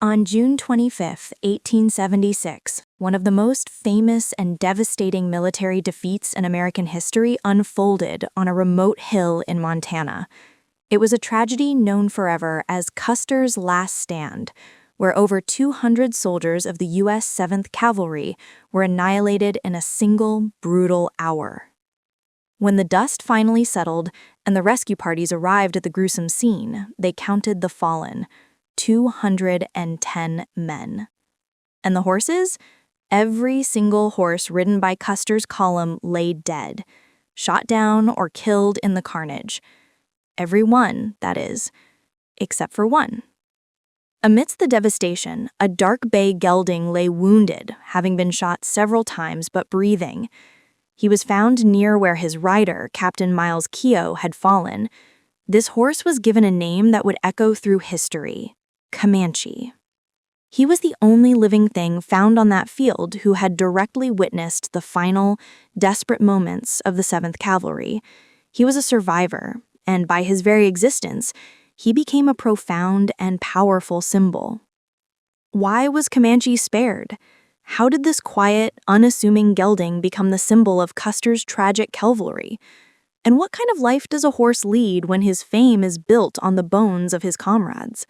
On June 25, 1876, one of the most famous and devastating military defeats in American history unfolded on a remote hill in Montana. It was a tragedy known forever as Custer's Last Stand, where over 200 soldiers of the U.S. 7th Cavalry were annihilated in a single, brutal hour. When the dust finally settled and the rescue parties arrived at the gruesome scene, they counted the fallen, 210 men. And the horses? Every single horse ridden by Custer's column lay dead, shot down or killed in the carnage. Every one, that is, except for one. Amidst the devastation, a dark bay gelding lay wounded, having been shot several times but breathing. He was found near where his rider, Captain Myles Keogh, had fallen. This horse was given a name that would echo through history: Comanche. He was the only living thing found on that field who had directly witnessed the final, desperate moments of the 7th Cavalry. He was a survivor, and by his very existence, he became a profound and powerful symbol. Why was Comanche spared? How did this quiet, unassuming gelding become the symbol of Custer's tragic cavalry? And what kind of life does a horse lead when his fame is built on the bones of his comrades?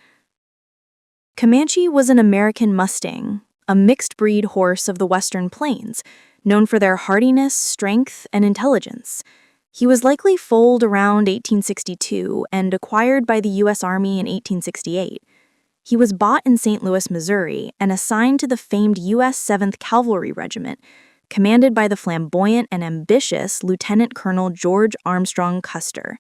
Comanche was an American Mustang, a mixed-breed horse of the Western Plains, known for their hardiness, strength, and intelligence. He was likely foaled around 1862 and acquired by the U.S. Army in 1868. He was bought in St. Louis, Missouri, and assigned to the famed U.S. 7th Cavalry Regiment, commanded by the flamboyant and ambitious Lieutenant Colonel George Armstrong Custer.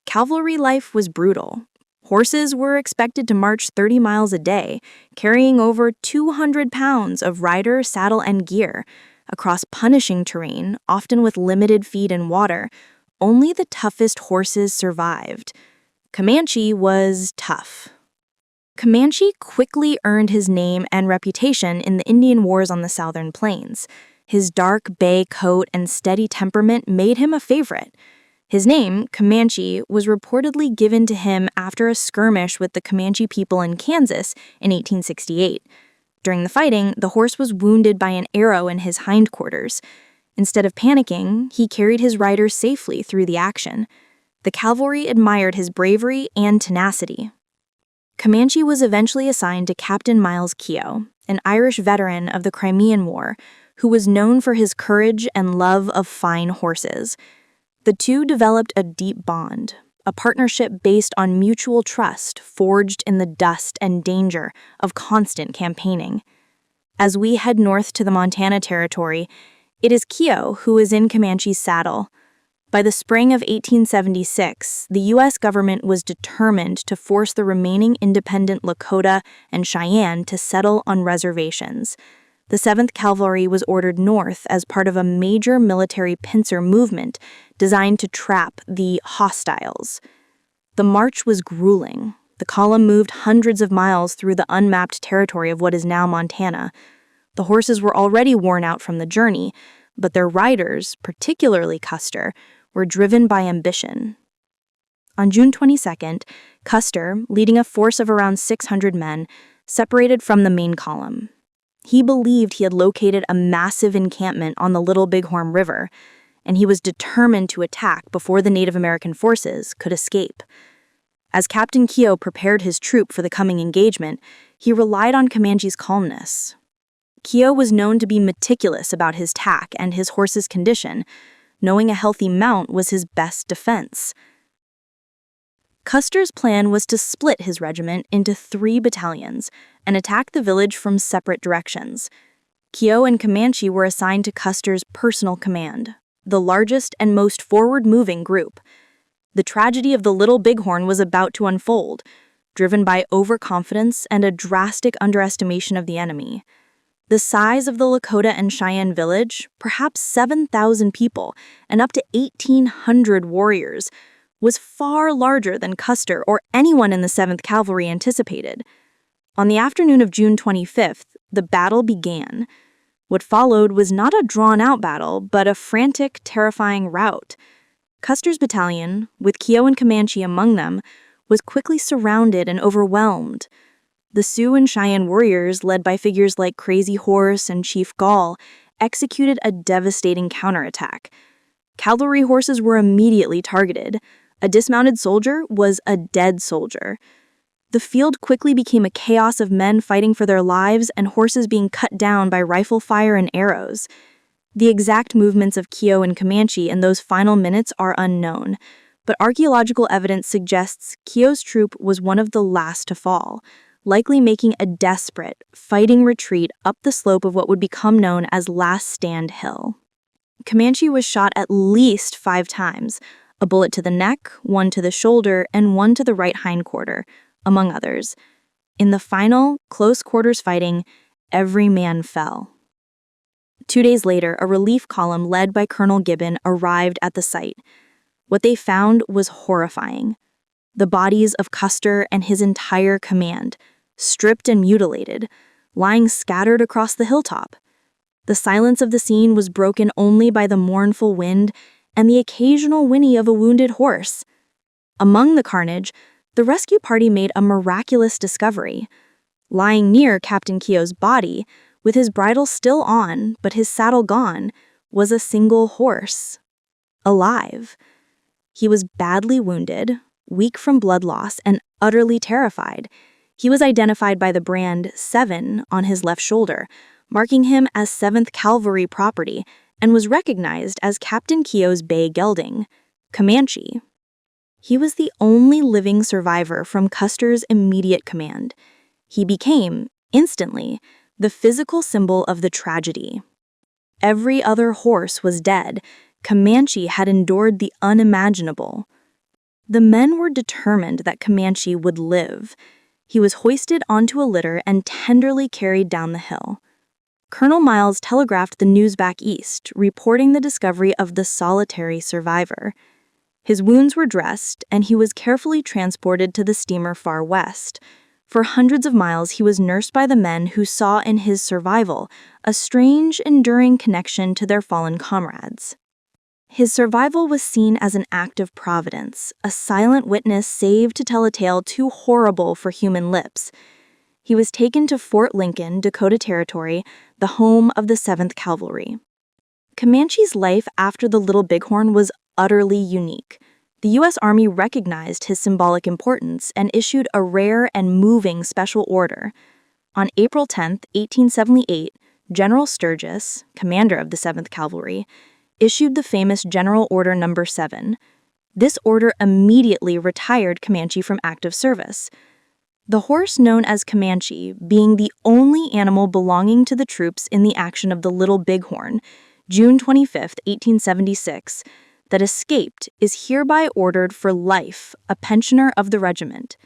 Cavalry life was brutal. Horses were expected to march 30 miles a day, carrying over 200 pounds of rider, saddle, and gear, across punishing terrain, often with limited feed and water. Only the toughest horses survived. Comanche was tough. Comanche quickly earned his name and reputation in the Indian Wars on the Southern Plains. His dark bay coat and steady temperament made him a favorite. His name, Comanche, was reportedly given to him after a skirmish with the Comanche people in Kansas in 1868. During the fighting, the horse was wounded by an arrow in his hindquarters. Instead of panicking, he carried his rider safely through the action. The cavalry admired his bravery and tenacity. Comanche was eventually assigned to Captain Myles Keogh, an Irish veteran of the Crimean War, who was known for his courage and love of fine horses. The two developed a deep bond, a partnership based on mutual trust forged in the dust and danger of constant campaigning. As we head north to the Montana Territory, it is Keogh who is in Comanche's saddle. By the spring of 1876, the U.S. government was determined to force the remaining independent Lakota and Cheyenne to settle on reservations. The 7th Cavalry was ordered north as part of a major military pincer movement designed to trap the hostiles. The march was grueling. The column moved hundreds of miles through the unmapped territory of what is now Montana. The horses were already worn out from the journey, but their riders, particularly Custer, were driven by ambition. On June 22nd, Custer, leading a force of around 600 men, separated from the main column. He believed he had located a massive encampment on the Little Bighorn River, and he was determined to attack before the Native American forces could escape. As Captain Keogh prepared his troop for the coming engagement, he relied on Comanche's calmness. Keogh was known to be meticulous about his tack and his horse's condition, knowing a healthy mount was his best defense. Custer's plan was to split his regiment into 3 battalions and attack the village from separate directions. Keogh and Comanche were assigned to Custer's personal command, the largest and most forward-moving group. The tragedy of the Little Bighorn was about to unfold, driven by overconfidence and a drastic underestimation of the enemy. The size of the Lakota and Cheyenne village, perhaps 7,000 people and up to 1,800 warriors, was far larger than Custer or anyone in the 7th Cavalry anticipated. On the afternoon of June 25th, the battle began. What followed was not a drawn-out battle, but a frantic, terrifying rout. Custer's battalion, with Keogh and Comanche among them, was quickly surrounded and overwhelmed. The Sioux and Cheyenne warriors, led by figures like Crazy Horse and Chief Gall, executed a devastating counterattack. Cavalry horses were immediately targeted. A dismounted soldier was a dead soldier. The field quickly became a chaos of men fighting for their lives and horses being cut down by rifle fire and arrows. The exact movements of Keogh and Comanche in those final minutes are unknown, but archaeological evidence suggests Keogh's troop was one of the last to fall, likely making a desperate, fighting retreat up the slope of what would become known as Last Stand Hill. Comanche was shot at least 5 times, a bullet to the neck, one to the shoulder, and one to the right hindquarter, among others. In the final, close-quarters fighting, every man fell. 2 days later, a relief column led by Colonel Gibbon arrived at the site. What they found was horrifying. The bodies of Custer and his entire command, stripped and mutilated, lying scattered across the hilltop. The silence of the scene was broken only by the mournful wind and the occasional whinny of a wounded horse. Among the carnage, the rescue party made a miraculous discovery. Lying near Captain Keogh's body, with his bridle still on but his saddle gone, was a single horse. Alive. He was badly wounded, weak from blood loss, and utterly terrified. He was identified by the brand 7 on his left shoulder, marking him as 7th Cavalry property, and was recognized as Captain Keogh's bay gelding, Comanche. He was the only living survivor from Custer's immediate command. He became, instantly, the physical symbol of the tragedy. Every other horse was dead. Comanche had endured the unimaginable. The men were determined that Comanche would live. He was hoisted onto a litter and tenderly carried down the hill. Colonel Myles telegraphed the news back east, reporting the discovery of the solitary survivor. His wounds were dressed, and he was carefully transported to the steamer Far West. For hundreds of miles, he was nursed by the men who saw in his survival a strange, enduring connection to their fallen comrades. His survival was seen as an act of providence, a silent witness saved to tell a tale too horrible for human lips. He was taken to Fort Lincoln, Dakota Territory, the home of the 7th Cavalry. Comanche's life after the Little Bighorn was utterly unique. The U.S. Army recognized his symbolic importance and issued a rare and moving special order. On April 10, 1878, General Sturgis, commander of the 7th Cavalry, issued the famous General Order No. 7. This order immediately retired Comanche from active service. The horse known as Comanche, being the only animal belonging to the troops in the action of the Little Bighorn, June 25, 1876, that escaped, is hereby ordered for life a pensioner of the regiment.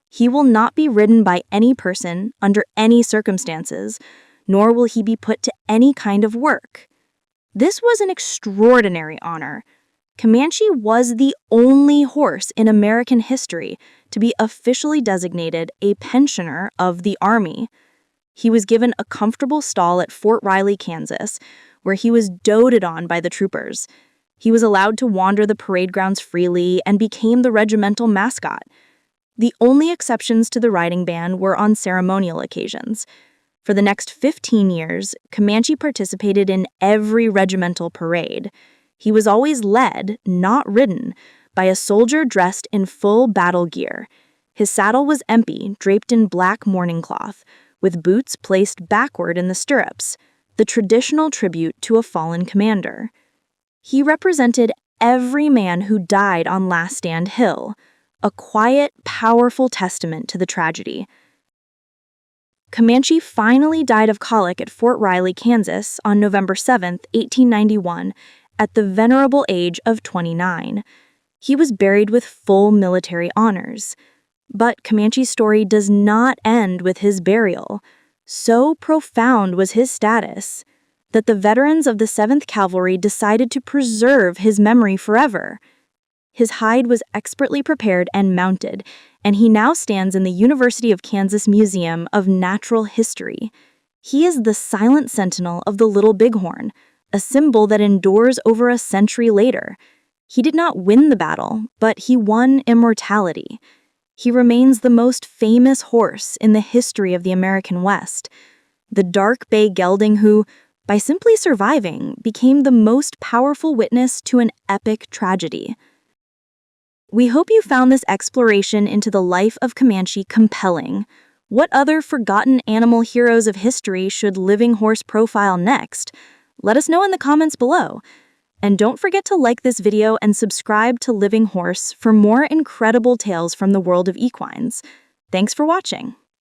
He will not be ridden by any person under any circumstances, nor will he be put to any kind of work. This was an extraordinary honor. Comanche was the only horse in American history to be officially designated a pensioner of the Army. He was given a comfortable stall at Fort Riley, Kansas, where he was doted on by the troopers. He was allowed to wander the parade grounds freely and became the regimental mascot. The only exceptions to the riding ban were on ceremonial occasions. For the next 15 years, Comanche participated in every regimental parade. He was always led, not ridden, by a soldier dressed in full battle gear. His saddle was empty, draped in black mourning cloth, with boots placed backward in the stirrups, the traditional tribute to a fallen commander. He represented every man who died on Last Stand Hill, a quiet, powerful testament to the tragedy. Comanche finally died of colic at Fort Riley, Kansas on November 7, 1891, at the venerable age of 29. He was buried with full military honors. But Comanche's story does not end with his burial. So profound was his status that the veterans of the 7th Cavalry decided to preserve his memory forever. His hide was expertly prepared and mounted, and he now stands in the University of Kansas Museum of Natural History. He is the silent sentinel of the Little Bighorn, a symbol that endures over a century later. He did not win the battle, but he won immortality. He remains the most famous horse in the history of the American West, the dark bay gelding who, by simply surviving, became the most powerful witness to an epic tragedy. We hope you found this exploration into the life of Comanche compelling. What other forgotten animal heroes of history should Living Horse profile next? Let us know in the comments below. And don't forget to like this video and subscribe to Living Horse for more incredible tales from the world of equines. Thanks for watching.